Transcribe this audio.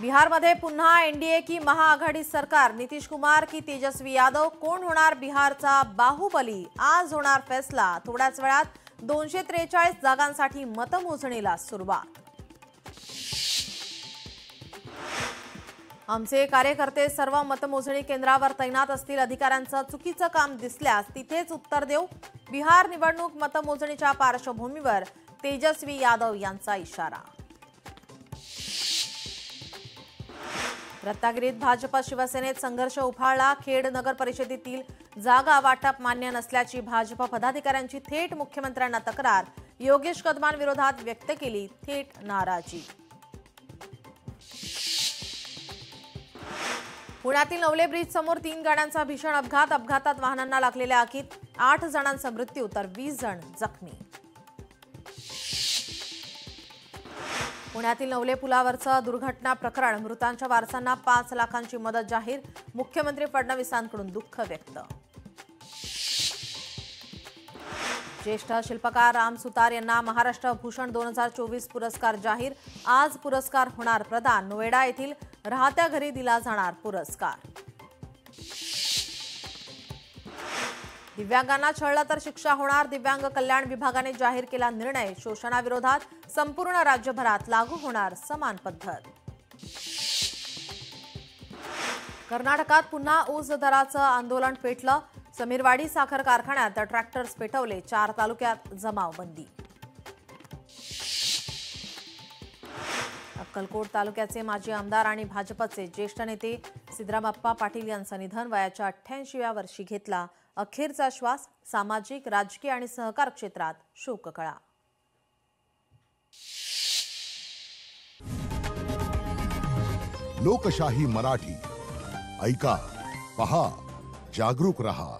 बिहारमध्ये पुन्हा एनडीए की महाआघाडी सरकार, नीतीश कुमार की तेजस्वी यादव, कोण होणार बिहारचा बाहुबली? आज होणार फैसला। थोड्याच वेळात 243 जागांसाठी मतमोजणीला सुरुवात। आमचे कार्यकर्ते सर्व मतमोजणी केंद्रावर तैनात असतील। अधिकाऱ्यांचं चुकीचं काम दिसल्यास तिथेच उत्तर देऊ। बिहार निवडणूक मतमोजणीच्या पार्श्वभूमीवर तेजस्वी यादव यांचा इशारा। रत्नागिरीत भाजप शिवसेनेत संघर्ष उफाळला। खेड नगर परिषदेतील जागा वाटप मान्य नसल्याची भाजप पदाधिकाऱ्यांची थेट मुख्यमंत्र्यांना तक्रार। योगेश कदमांविरोधात व्यक्त केली थेट नाराजी। पुण्यातील नवले ब्रिज समोर 3 गाड्यांचा भीषण अपघात। अपघातात वाहनांना लागलेल्या आगीत 8 जणांचा मृत्यू तर 20 जण जखमी। पुण्यातील नवले पुलावरचं दुर्घटना प्रकरण, मृतांच्या वारसांना 5 लाखांची मदत जाहीर। मुख्यमंत्री फडणवीसांकडून दुःख व्यक्त। ज्येष्ठ शिल्पकार राम सुतार यांना महाराष्ट्र भूषण 2024 पुरस्कार जाहीर। आज पुरस्कार होणार प्रदान। नोएडा येथील राहत्या घरी दिला जाणार पुरस्कार। दिव्यांगांना छळलं तर शिक्षा होणार। दिव्यांग कल्याण विभागाने जाहीर केला निर्णय। शोषणाविरोधात संपूर्ण राज्यभरात लागू होणार समान पद्धत। कर्नाटकात पुन्हा ऊस दराचं आंदोलन पेटलं। समीरवाडी साखर कारखान्यात ट्रॅक्टर्स पेटवले। 4 तालुक्यात जमावबंदी। अक्कलकोट तालुक्याचे माजी आमदार आणि भाजपचे ज्येष्ठ नेते सिद्धरामप्पा पाटील यांचं निधन। वयाच्या 88व्या वर्षी घेतला अखेरचा श्वास। सामाजिक, राजकीय आणि सहकार क्षेत्रात शोककळा। लोकशाही मराठी ऐका, पहा, जागरूक रहा।